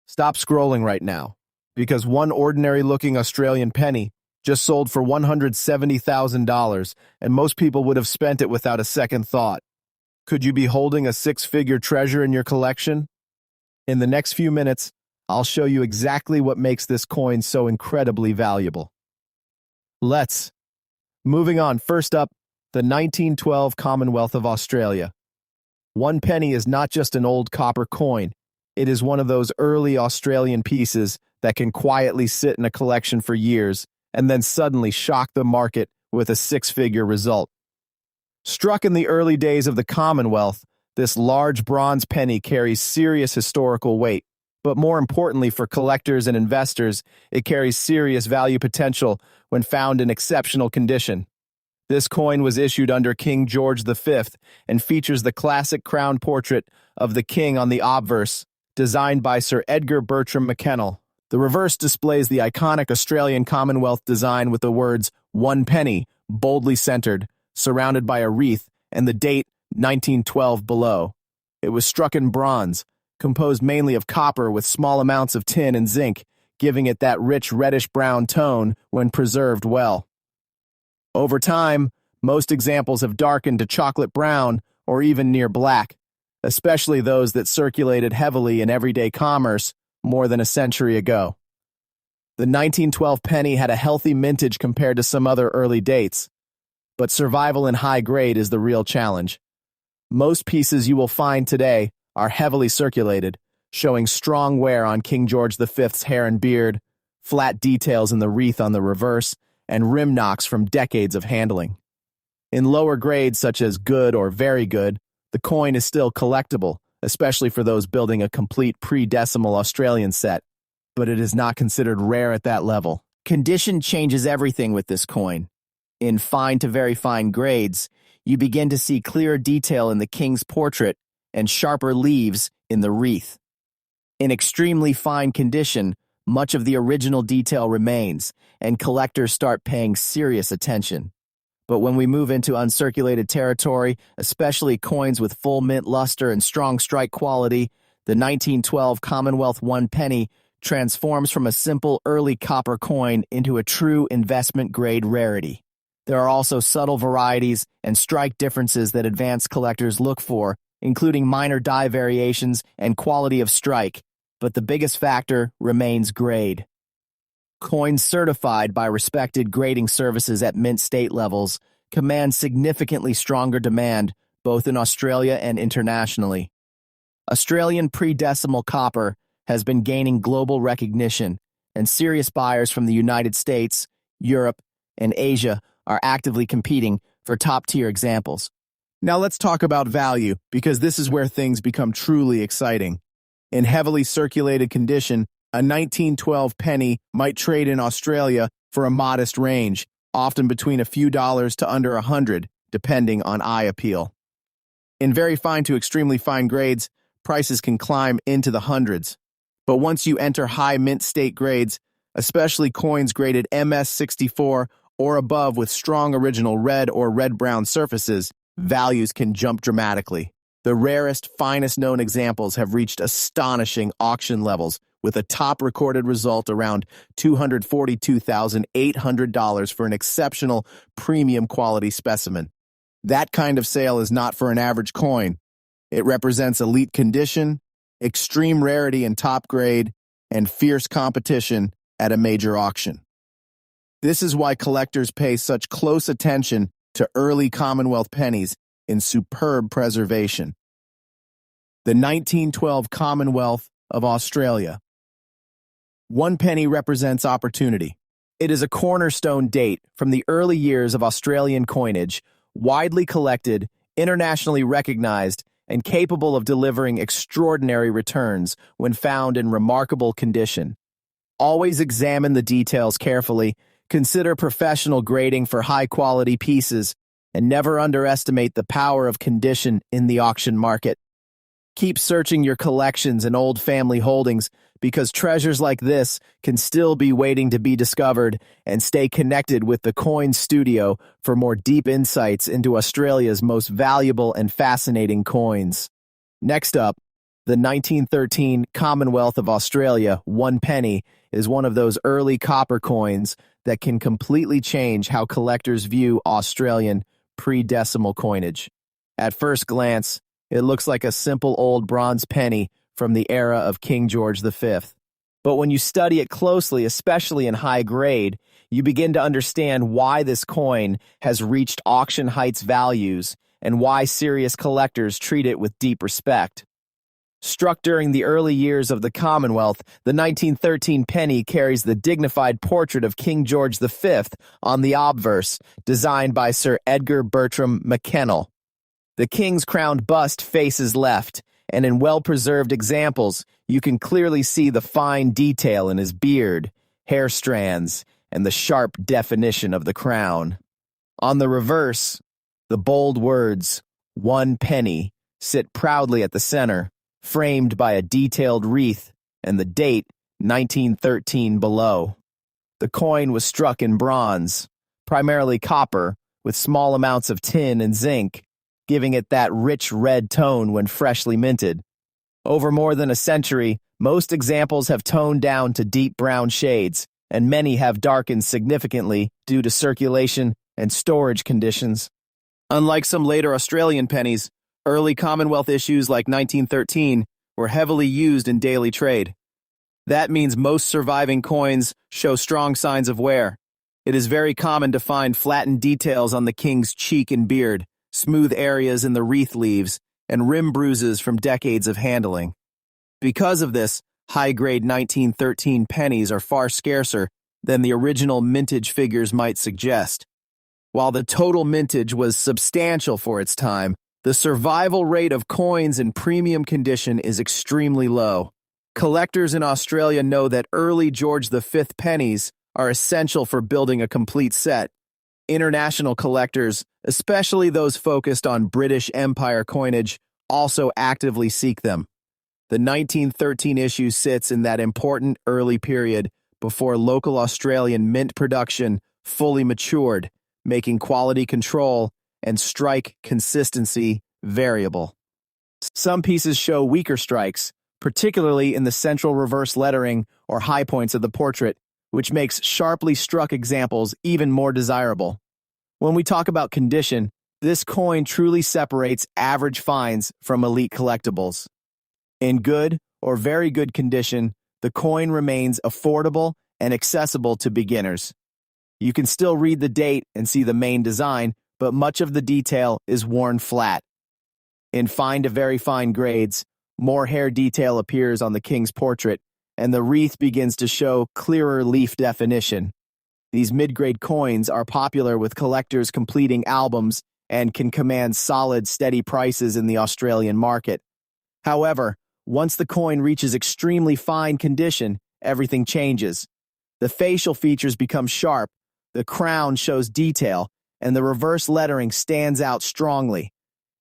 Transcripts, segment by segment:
Stop scrolling right now, because one ordinary-looking Australian penny just sold for $170,000, and most people would have spent it without a second thought. Could you be holding a six-figure treasure in your collection? In the next few minutes, I'll show you exactly what makes this coin so incredibly valuable. Moving on, first up, the 1912 Commonwealth of Australia. One penny is not just an old copper coin. It is one of those early Australian pieces that can quietly sit in a collection for years and then suddenly shock the market with a six-figure result. Struck in the early days of the Commonwealth, this large bronze penny carries serious historical weight, but more importantly for collectors and investors, it carries serious value potential when found in exceptional condition. This coin was issued under King George V and features the classic crown portrait of the king on the obverse, designed by Sir Edgar Bertram McKennell. The reverse displays the iconic Australian Commonwealth design with the words "one penny" boldly centered, surrounded by a wreath, and the date 1912 below. It was struck in bronze, composed mainly of copper with small amounts of tin and zinc, giving it that rich reddish-brown tone when preserved well. Over time, most examples have darkened to chocolate brown or even near black, especially those that circulated heavily in everyday commerce more than a century ago. The 1912 penny had a healthy mintage compared to some other early dates, but survival in high grade is the real challenge. Most pieces you will find today are heavily circulated, showing strong wear on King George V's hair and beard, flat details in the wreath on the reverse, and rim knocks from decades of handling. In lower grades such as good or very good, the coin is still collectible, especially for those building a complete pre-decimal Australian set, but it is not considered rare at that level. Condition changes everything with this coin. In fine to very fine grades, you begin to see clearer detail in the king's portrait and sharper leaves in the wreath. In extremely fine condition, much of the original detail remains, and collectors start paying serious attention. But when we move into uncirculated territory, especially coins with full mint luster and strong strike quality, the 1912 Commonwealth one penny transforms from a simple early copper coin into a true investment-grade rarity. There are also subtle varieties and strike differences that advanced collectors look for, including minor die variations and quality of strike, but the biggest factor remains grade. Coins certified by respected grading services at mint state levels command significantly stronger demand both in Australia and internationally. Australian pre-decimal copper has been gaining global recognition, and serious buyers from the United States, Europe, and Asia are actively competing for top-tier examples. Now let's talk about value, because this is where things become truly exciting. In heavily circulated condition, a 1912 penny might trade in Australia for a modest range, often between a few dollars to under $100, depending on eye appeal. In very fine to extremely fine grades, prices can climb into the hundreds. But once you enter high mint state grades, especially coins graded MS64 or above with strong original red or red-brown surfaces, values can jump dramatically. The rarest, finest known examples have reached astonishing auction levels, with a top recorded result around $242,800 for an exceptional premium quality specimen. That kind of sale is not for an average coin. It represents elite condition, extreme rarity and top grade, and fierce competition at a major auction. This is why collectors pay such close attention to early Commonwealth pennies in superb preservation. The 1912 Commonwealth of Australia. One penny represents opportunity. It is a cornerstone date from the early years of Australian coinage, widely collected, internationally recognized, and capable of delivering extraordinary returns when found in remarkable condition. Always examine the details carefully, consider professional grading for high-quality pieces, and never underestimate the power of condition in the auction market. Keep searching your collections and old family holdings, because treasures like this can still be waiting to be discovered, and stay connected with the Coin Studio for more deep insights into Australia's most valuable and fascinating coins. Next up, The 1913 Commonwealth of Australia 1 penny is one of those early copper coins that can completely change how collectors view Australian pre-decimal coinage. At first glance, it looks like a simple old bronze penny from the era of King George V. But when you study it closely, especially in high grade, you begin to understand why this coin has reached auction heights values and why serious collectors treat it with deep respect. Struck during the early years of the Commonwealth, the 1913 penny carries the dignified portrait of King George V on the obverse, designed by Sir Edgar Bertram McKennell. The king's crowned bust faces left, and in well-preserved examples, you can clearly see the fine detail in his beard, hair strands, and the sharp definition of the crown. On the reverse, the bold words, 1 penny, sit proudly at the center, framed by a detailed wreath, and the date, 1913, below. The coin was struck in bronze, primarily copper, with small amounts of tin and zinc, giving it that rich red tone when freshly minted. Over more than a century, most examples have toned down to deep brown shades, and many have darkened significantly due to circulation and storage conditions. Unlike some later Australian pennies, early Commonwealth issues like 1913 were heavily used in daily trade. That means most surviving coins show strong signs of wear. It is very common to find flattened details on the king's cheek and beard, smooth areas in the wreath leaves, and rim bruises from decades of handling. Because of this, high-grade 1913 pennies are far scarcer than the original mintage figures might suggest. While the total mintage was substantial for its time, the survival rate of coins in premium condition is extremely low. Collectors in Australia know that early George V pennies are essential for building a complete set. International collectors, especially those focused on British Empire coinage, also actively seek them. The 1913 issue sits in that important early period before local Australian mint production fully matured, making quality control and strike consistency variable. Some pieces show weaker strikes, particularly in the central reverse lettering or high points of the portrait, which makes sharply struck examples even more desirable. When we talk about condition, this coin truly separates average finds from elite collectibles. In good or very good condition, the coin remains affordable and accessible to beginners. You can still read the date and see the main design, but much of the detail is worn flat. In fine to very fine grades, more hair detail appears on the king's portrait, and the wreath begins to show clearer leaf definition. These mid-grade coins are popular with collectors completing albums and can command solid, steady prices in the Australian market. However, once the coin reaches extremely fine condition, everything changes. The facial features become sharp, the crown shows detail, and the reverse lettering stands out strongly.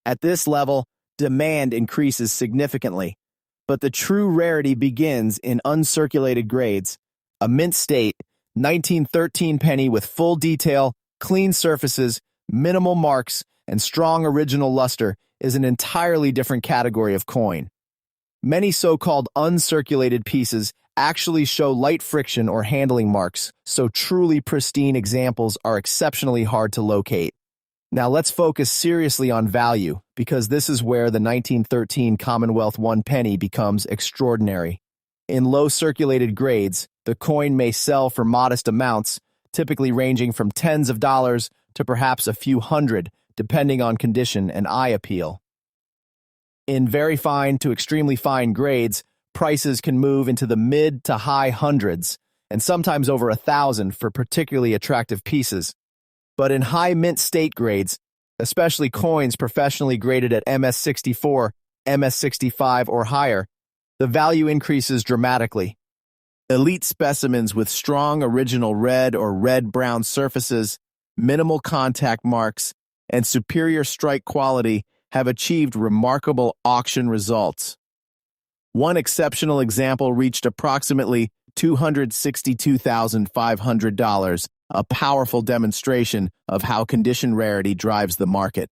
At this level, demand increases significantly. But the true rarity begins in uncirculated grades. A mint state, 1913 penny with full detail, clean surfaces, minimal marks, and strong original luster is an entirely different category of coin. Many so-called uncirculated pieces actually show light friction or handling marks, so truly pristine examples are exceptionally hard to locate. Now let's focus seriously on value, because this is where the 1913 Commonwealth 1 penny becomes extraordinary. In low circulated grades, the coin may sell for modest amounts, typically ranging from tens of dollars to perhaps a few hundred, depending on condition and eye appeal. In very fine to extremely fine grades, prices can move into the mid to high hundreds, and sometimes over 1,000 for particularly attractive pieces. But in high mint state grades, especially coins professionally graded at MS64, MS65, or higher, the value increases dramatically. Elite specimens with strong original red or red-brown surfaces, minimal contact marks, and superior strike quality have achieved remarkable auction results. One exceptional example reached approximately $262,500, a powerful demonstration of how condition rarity drives the market.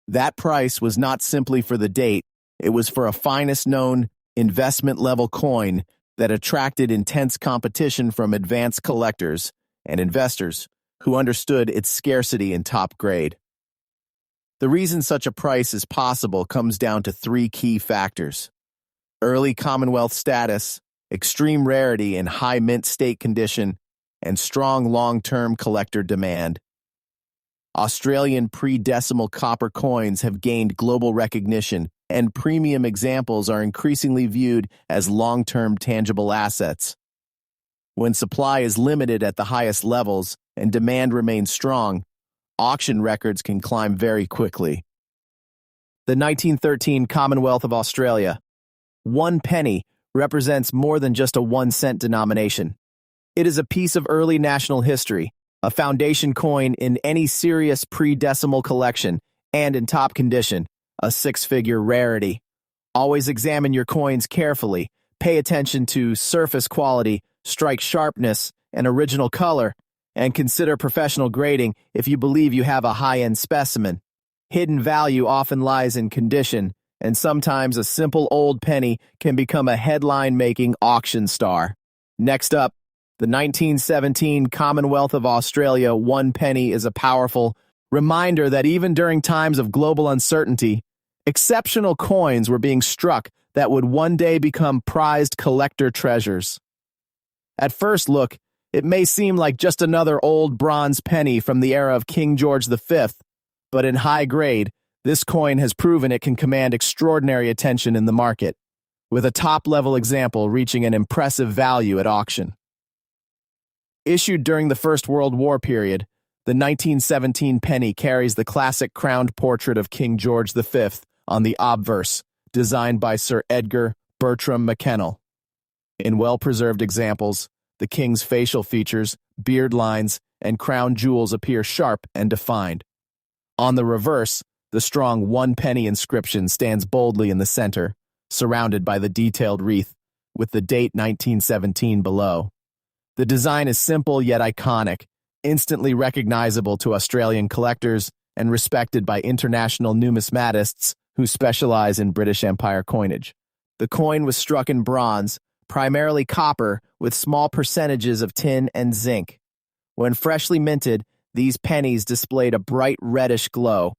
That price was not simply for the date, It was for a finest known investment-level coin that attracted intense competition from advanced collectors and investors who understood its scarcity and top grade. The reason such a price is possible comes down to three key factors: early Commonwealth status, extreme rarity and high mint state condition, and strong long-term collector demand. Australian pre-decimal copper coins have gained global recognition, and premium examples are increasingly viewed as long-term tangible assets. When supply is limited at the highest levels and demand remains strong, auction records can climb very quickly. The 1913 Commonwealth of Australia. 1 penny represents more than just a 1-cent denomination. It is a piece of early national history, a foundation coin in any serious pre-decimal collection, and in top condition, a 6-figure rarity. Always examine your coins carefully, pay attention to surface quality, strike sharpness, and original color, and consider professional grading if you believe you have a high-end specimen. Hidden value often lies in condition, and sometimes a simple old penny can become a headline-making auction star. Next up, the 1917 Commonwealth of Australia 1 penny is a powerful reminder that even during times of global uncertainty, exceptional coins were being struck that would one day become prized collector treasures. At first look, it may seem like just another old bronze penny from the era of King George V, but in high grade, this coin has proven it can command extraordinary attention in the market, with a top-level example reaching an impressive value at auction. Issued during the First World War period, the 1917 penny carries the classic crowned portrait of King George V on the obverse, designed by Sir Edgar Bertram McKennell. In well-preserved examples, the king's facial features, beard lines, and crown jewels appear sharp and defined. On the reverse, the strong 1 penny inscription stands boldly in the center, surrounded by the detailed wreath, with the date 1917 below. The design is simple yet iconic, instantly recognizable to Australian collectors and respected by international numismatists who specialize in British Empire coinage. The coin was struck in bronze, primarily copper, with small percentages of tin and zinc. When freshly minted, these pennies displayed a bright reddish glow.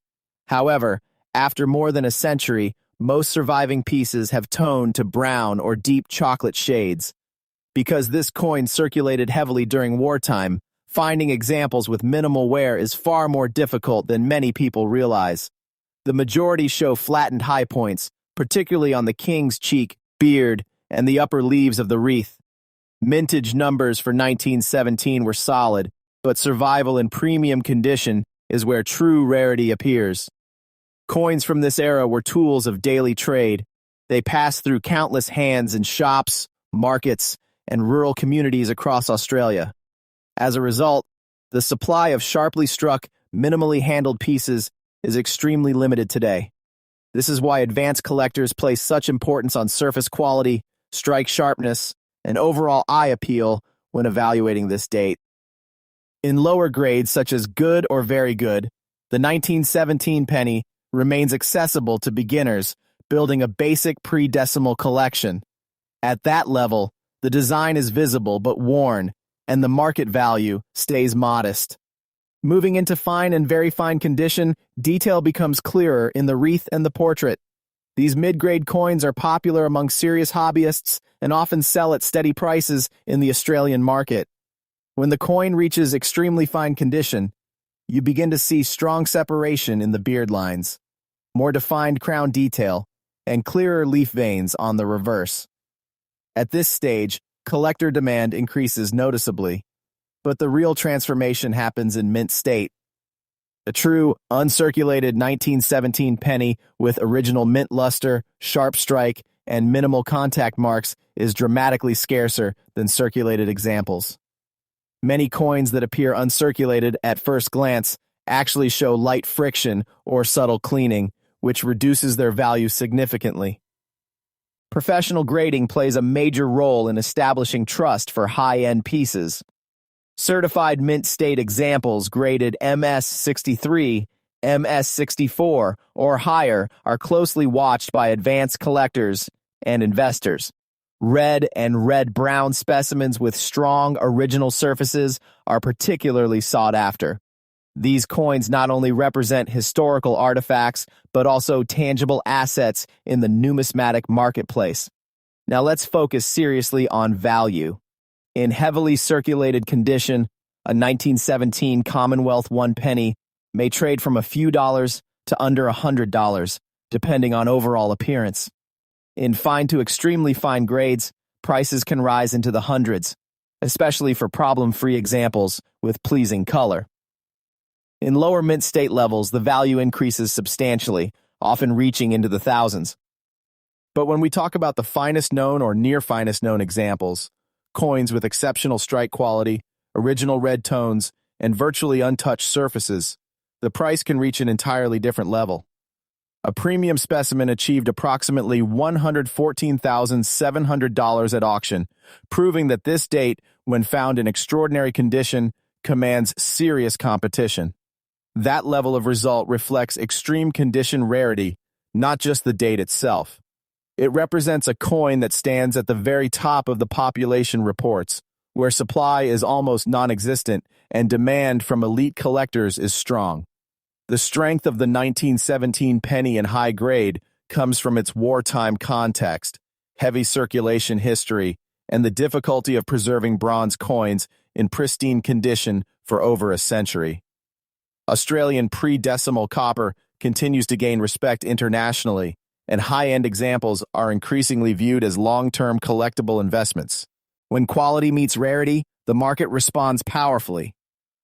However, after more than a century, most surviving pieces have toned to brown or deep chocolate shades. Because this coin circulated heavily during wartime, finding examples with minimal wear is far more difficult than many people realize. The majority show flattened high points, particularly on the king's cheek, beard, and the upper leaves of the wreath. Mintage numbers for 1917 were solid, but survival in premium condition is where true rarity appears. Coins from this era were tools of daily trade. They passed through countless hands in shops, markets, and rural communities across Australia. As a result, the supply of sharply struck, minimally handled pieces is extremely limited today. This is why advanced collectors place such importance on surface quality, strike sharpness, and overall eye appeal when evaluating this date. In lower grades such as good or very good, the 1917 penny remains accessible to beginners building a basic pre-decimal collection. At that level, the design is visible but worn, and the market value stays modest. Moving into fine and very fine condition, detail becomes clearer in the wreath and the portrait. These mid-grade coins are popular among serious hobbyists and often sell at steady prices in the Australian market. When the coin reaches extremely fine condition, you begin to see strong separation in the beard lines, more defined crown detail, and clearer leaf veins on the reverse. At this stage, collector demand increases noticeably, but the real transformation happens in mint state. A true, uncirculated 1917 penny with original mint luster, sharp strike, and minimal contact marks is dramatically scarcer than circulated examples. Many coins that appear uncirculated at first glance actually show light friction or subtle cleaning, which reduces their value significantly. Professional grading plays a major role in establishing trust for high-end pieces. Certified mint state examples graded MS-63 MS-64 or higher, are closely watched by advanced collectors and investors. Red and red-brown specimens with strong original surfaces are particularly sought after. These coins not only represent historical artifacts, but also tangible assets in the numismatic marketplace. Now let's focus seriously on value. In heavily circulated condition, a 1917 Commonwealth 1 penny may trade from a few dollars to under $100, depending on overall appearance. In fine to extremely fine grades, prices can rise into the hundreds, especially for problem-free examples with pleasing color. In lower mint state levels, the value increases substantially, often reaching into the thousands. But when we talk about the finest known or near finest known examples, coins with exceptional strike quality, original red tones, and virtually untouched surfaces, the price can reach an entirely different level. A premium specimen achieved approximately $114,700 at auction, proving that this date, when found in extraordinary condition, commands serious competition. That level of result reflects extreme condition rarity, not just the date itself. It represents a coin that stands at the very top of the population reports, where supply is almost non-existent and demand from elite collectors is strong. The strength of the 1917 penny in high grade comes from its wartime context, heavy circulation history, and the difficulty of preserving bronze coins in pristine condition for over a century. Australian pre-decimal copper continues to gain respect internationally, and high-end examples are increasingly viewed as long-term collectible investments. When quality meets rarity, the market responds powerfully.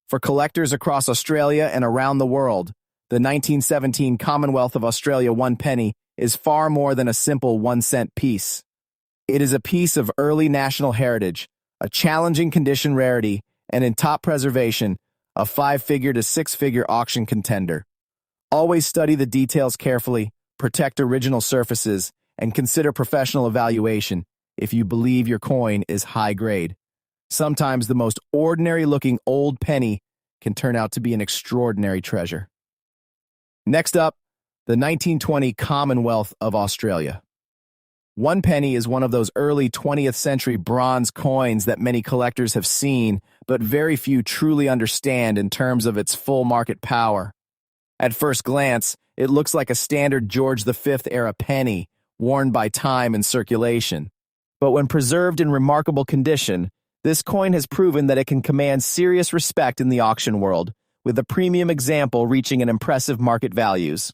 For collectors across Australia and around the world, the 1917 Commonwealth of Australia 1 penny is far more than a simple 1-cent piece. It is a piece of early national heritage, a challenging condition rarity, and in top preservation, a 5-figure to 6-figure auction contender. Always study the details carefully, protect original surfaces, and consider professional evaluation if you believe your coin is high grade. Sometimes the most ordinary-looking old penny can turn out to be an extraordinary treasure. Next up, the 1920 Commonwealth of Australia. 1 penny is one of those early 20th century bronze coins that many collectors have seen, but very few truly understand in terms of its full market power. At first glance, it looks like a standard George V era penny, worn by time and circulation. But when preserved in remarkable condition, this coin has proven that it can command serious respect in the auction world, with a premium example reaching an impressive market values.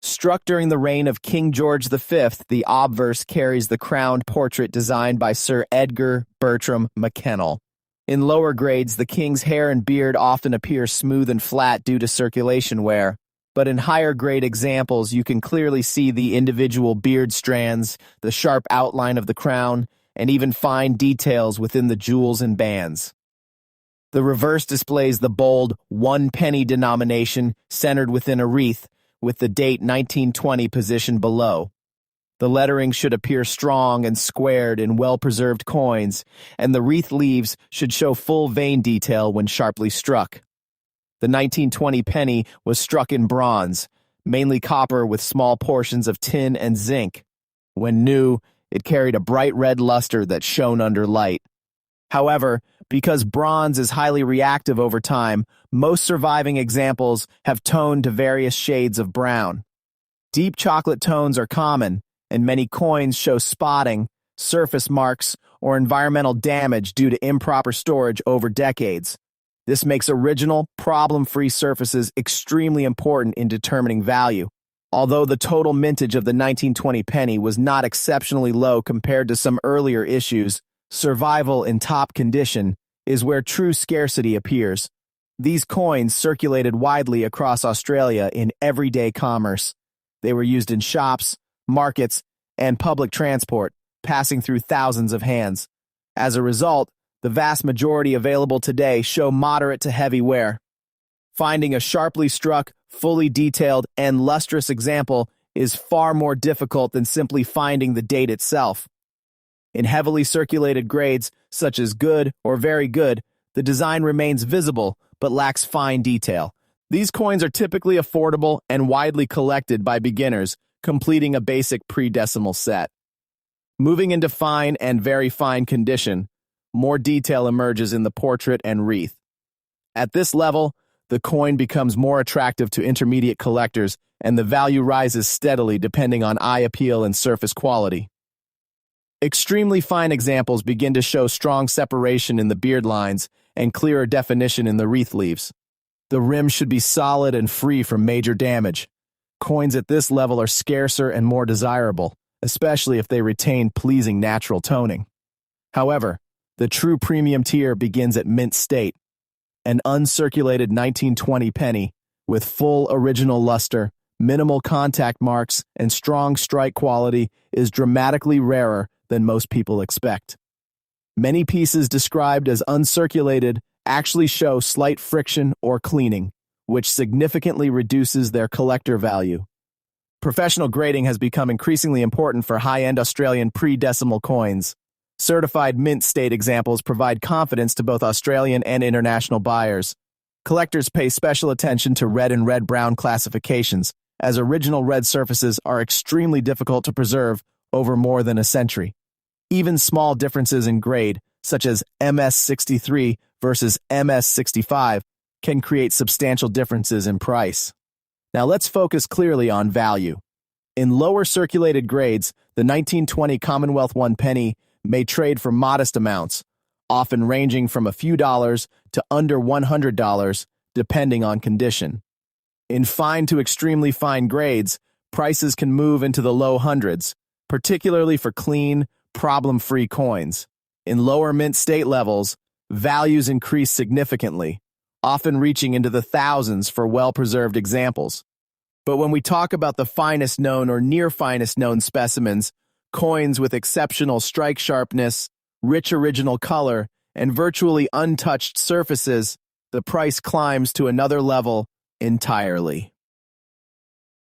Struck during the reign of King George V, the obverse carries the crowned portrait designed by Sir Edgar Bertram McKennell. In lower grades, the king's hair and beard often appear smooth and flat due to circulation wear, but in higher grade examples you can clearly see the individual beard strands, the sharp outline of the crown, and even fine details within the jewels and bands. The reverse displays the bold 1 penny denomination centered within a wreath, with the date 1920 positioned below. The lettering should appear strong and squared in well-preserved coins, and the wreath leaves should show full vein detail when sharply struck. The 1920 penny was struck in bronze, mainly copper with small portions of tin and zinc. When new, it carried a bright red luster that shone under light. However, because bronze is highly reactive over time, most surviving examples have toned to various shades of brown. Deep chocolate tones are common, and many coins show spotting, surface marks, or environmental damage due to improper storage over decades. This makes original, problem-free surfaces extremely important in determining value. Although the total mintage of the 1920 penny was not exceptionally low compared to some earlier issues, survival in top condition is where true scarcity appears. These coins circulated widely across Australia in everyday commerce. They were used in shops, markets, and public transport, passing through thousands of hands. As a result, the vast majority available today show moderate to heavy wear. Finding a sharply struck, fully detailed, and lustrous example is far more difficult than simply finding the date itself. In heavily circulated grades, such as good or very good, the design remains visible but lacks fine detail. These coins are typically affordable and widely collected by beginners, completing a basic pre-decimal set. Moving into fine and very fine condition, more detail emerges in the portrait and wreath. At this level, the coin becomes more attractive to intermediate collectors, and the value rises steadily depending on eye appeal and surface quality. Extremely fine examples begin to show strong separation in the beard lines and clearer definition in the wreath leaves. The rim should be solid and free from major damage. Coins at this level are scarcer and more desirable, especially if they retain pleasing natural toning. However, the true premium tier begins at mint state. An uncirculated 1920 penny with full original luster, minimal contact marks, and strong strike quality is dramatically rarer than most people expect. Many pieces described as uncirculated actually show slight friction or cleaning, which significantly reduces their collector value. Professional grading has become increasingly important for high-end Australian pre-decimal coins. Certified mint state examples provide confidence to both Australian and international buyers. Collectors pay special attention to red and red-brown classifications, as original red surfaces are extremely difficult to preserve over more than a century. Even small differences in grade, such as MS63 versus MS65, can create substantial differences in price. Now let's focus clearly on value. In lower circulated grades, the 1920 Commonwealth 1 penny may trade for modest amounts, often ranging from a few dollars to under $100, depending on condition. In fine to extremely fine grades, prices can move into the low hundreds, particularly for clean, problem-free coins. In lower mint state levels, values increase significantly, often reaching into the thousands for well-preserved examples. But when we talk about the finest known or near finest known specimens, coins with exceptional strike sharpness, rich original color, and virtually untouched surfaces, the price climbs to another level entirely.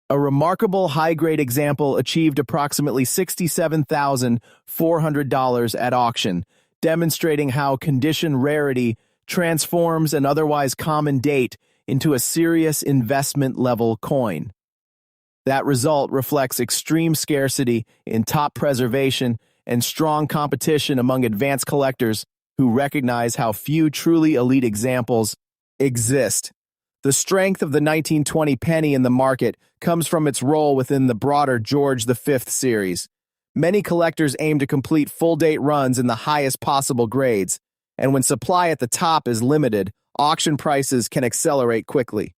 A remarkable high-grade example achieved approximately $67,400 at auction, demonstrating how condition rarity transforms an otherwise common date into a serious investment-level coin. That result reflects extreme scarcity in top preservation and strong competition among advanced collectors who recognize how few truly elite examples exist. The strength of the 1920 penny in the market comes from its role within the broader George V series. Many collectors aim to complete full-date runs in the highest possible grades, and when supply at the top is limited, auction prices can accelerate quickly.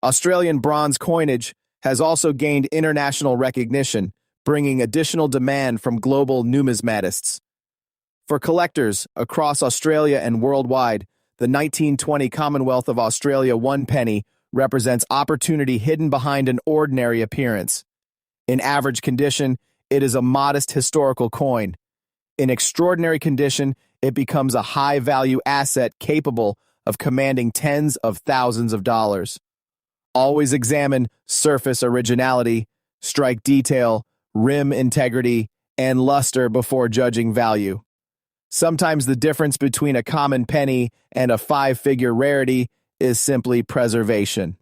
Australian bronze coinage has also gained international recognition, bringing additional demand from global numismatists. For collectors across Australia and worldwide, the 1920 Commonwealth of Australia 1 penny represents opportunity hidden behind an ordinary appearance. In average condition, it is a modest historical coin. In extraordinary condition, it becomes a high-value asset capable of commanding tens of thousands of dollars. Always examine surface originality, strike detail, rim integrity, and luster before judging value. Sometimes the difference between a common penny and a five-figure rarity is simply preservation.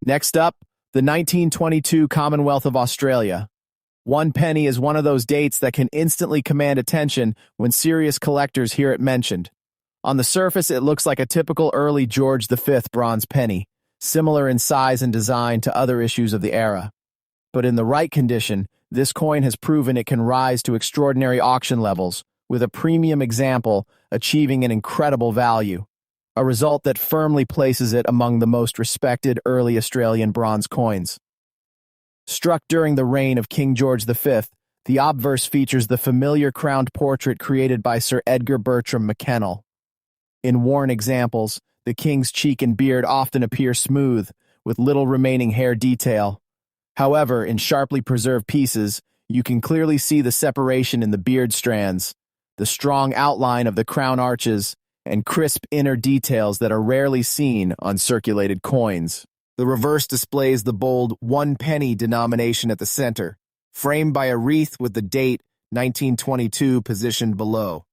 Next up, the 1922 Commonwealth of Australia. 1 penny is one of those dates that can instantly command attention when serious collectors hear it mentioned. On the surface, it looks like a typical early George V bronze penny, similar in size and design to other issues of the era. But in the right condition, this coin has proven it can rise to extraordinary auction levels, with a premium example achieving an incredible value, a result that firmly places it among the most respected early Australian bronze coins. Struck during the reign of King George V, the obverse features the familiar crowned portrait created by Sir Edgar Bertram McKennell. In worn examples, the king's cheek and beard often appear smooth, with little remaining hair detail. However, in sharply preserved pieces, you can clearly see the separation in the beard strands, the strong outline of the crown arches, and crisp inner details that are rarely seen on circulated coins. The reverse displays the bold 1 penny denomination at the center, framed by a wreath with the date 1922 positioned below.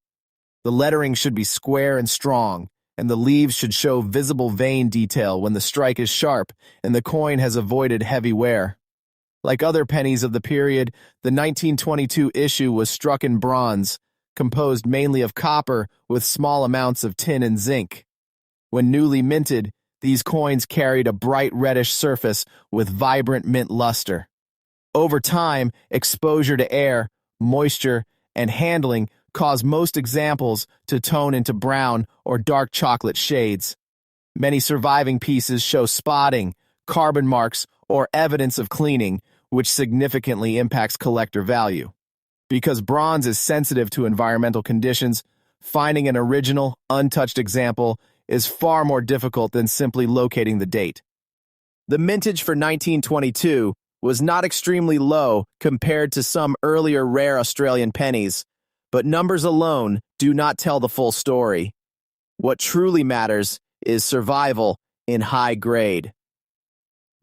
The lettering should be square and strong, and the leaves should show visible vein detail when the strike is sharp and the coin has avoided heavy wear. Like other pennies of the period, the 1922 issue was struck in bronze, composed mainly of copper with small amounts of tin and zinc. When newly minted, these coins carried a bright reddish surface with vibrant mint luster. Over time, exposure to air, moisture, and handling cause most examples to tone into brown or dark chocolate shades. Many surviving pieces show spotting, carbon marks, or evidence of cleaning, which significantly impacts collector value. Because bronze is sensitive to environmental conditions, finding an original, untouched example is far more difficult than simply locating the date. The mintage for 1922 was not extremely low compared to some earlier rare Australian pennies, but numbers alone do not tell the full story. What truly matters is survival in high grade.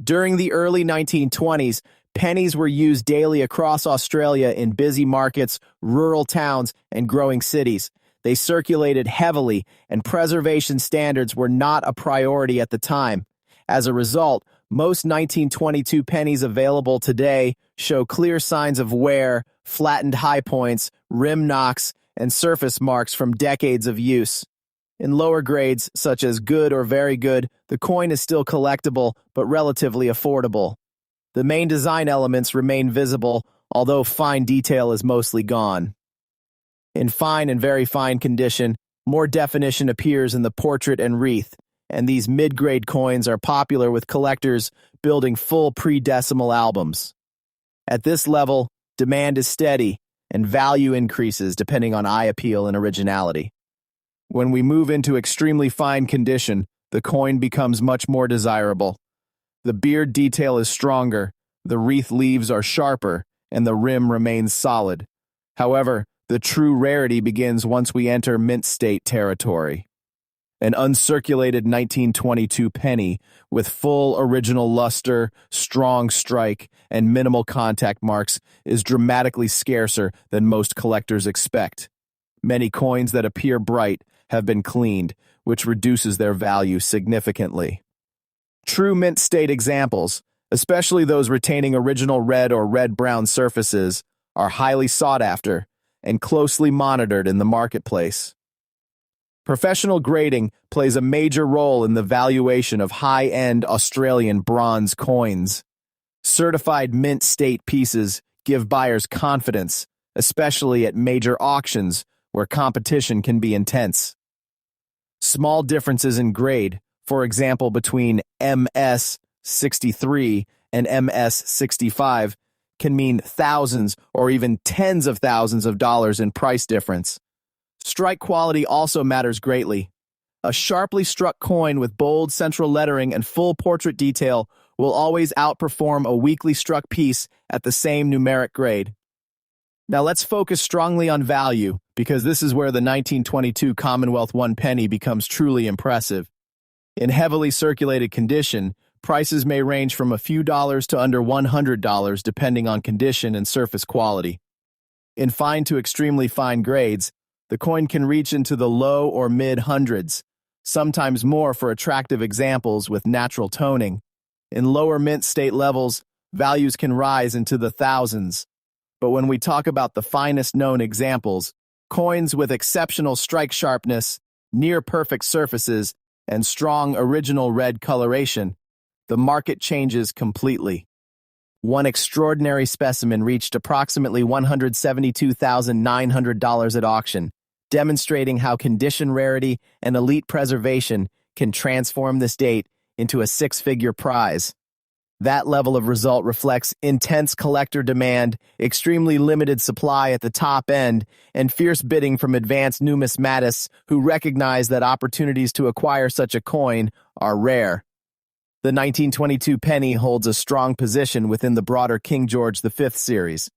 During the early 1920s, pennies were used daily across Australia in busy markets, rural towns, and growing cities. They circulated heavily, and preservation standards were not a priority at the time. As a result, most 1922 pennies available today show clear signs of wear, flattened high points, rim knocks, and surface marks from decades of use. In lower grades, such as good or very good, the coin is still collectible but relatively affordable. The main design elements remain visible, although fine detail is mostly gone. In fine and very fine condition, more definition appears in the portrait and wreath, and these mid-grade coins are popular with collectors building full pre-decimal albums. At this level, demand is steady, and value increases depending on eye appeal and originality. When we move into extremely fine condition, the coin becomes much more desirable. The beard detail is stronger, the wreath leaves are sharper, and the rim remains solid. However, the true rarity begins once we enter mint state territory. An uncirculated 1922 penny with full original luster, strong strike, and minimal contact marks is dramatically scarcer than most collectors expect. Many coins that appear bright have been cleaned, which reduces their value significantly. True mint state examples, especially those retaining original red or red-brown surfaces, are highly sought after and closely monitored in the marketplace. Professional grading plays a major role in the valuation of high-end Australian bronze coins. Certified mint state pieces give buyers confidence, especially at major auctions where competition can be intense. Small differences in grade, for example between MS 63 and MS 65, can mean thousands or even tens of thousands of dollars in price difference. Strike quality also matters greatly. A sharply struck coin with bold central lettering and full portrait detail will always outperform a weakly struck piece at the same numeric grade. Now let's focus strongly on value, because this is where the 1922 Commonwealth 1 penny becomes truly impressive. In heavily circulated condition, prices may range from a few dollars to under $100 depending on condition and surface quality. In fine to extremely fine grades, the coin can reach into the low or mid-hundreds, sometimes more for attractive examples with natural toning. In lower mint state levels, values can rise into the thousands. But when we talk about the finest known examples, coins with exceptional strike sharpness, near-perfect surfaces, and strong original red coloration, the market changes completely. One extraordinary specimen reached approximately $172,900 at auction, demonstrating how condition rarity and elite preservation can transform this date into a six-figure prize. That level of result reflects intense collector demand, extremely limited supply at the top end, and fierce bidding from advanced numismatists who recognize that opportunities to acquire such a coin are rare. The 1922 penny holds a strong position within the broader King George V series.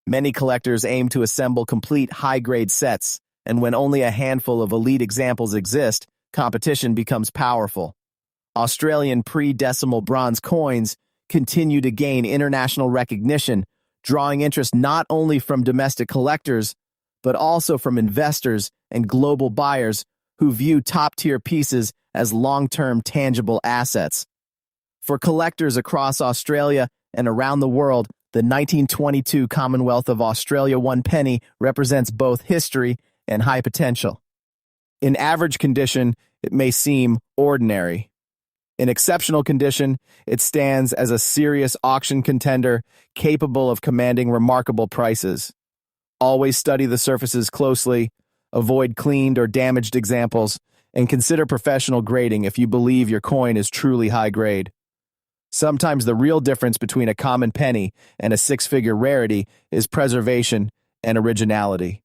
Many collectors aim to assemble complete high-grade sets, and when only a handful of elite examples exist, competition becomes powerful. Australian pre-decimal bronze coins continue to gain international recognition, drawing interest not only from domestic collectors, but also from investors and global buyers who view top-tier pieces as long-term tangible assets. For collectors across Australia and around the world, the 1922 Commonwealth of Australia 1 penny represents both history and high potential. In average condition, it may seem ordinary. In exceptional condition, it stands as a serious auction contender capable of commanding remarkable prices. Always study the surfaces closely, avoid cleaned or damaged examples, and consider professional grading if you believe your coin is truly high grade. Sometimes the real difference between a common penny and a six-figure rarity is preservation and originality.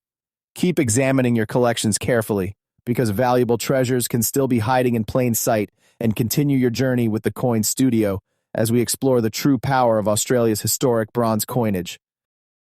Keep examining your collections carefully, because valuable treasures can still be hiding in plain sight, and continue your journey with the Coin Studio as we explore the true power of Australia's historic bronze coinage.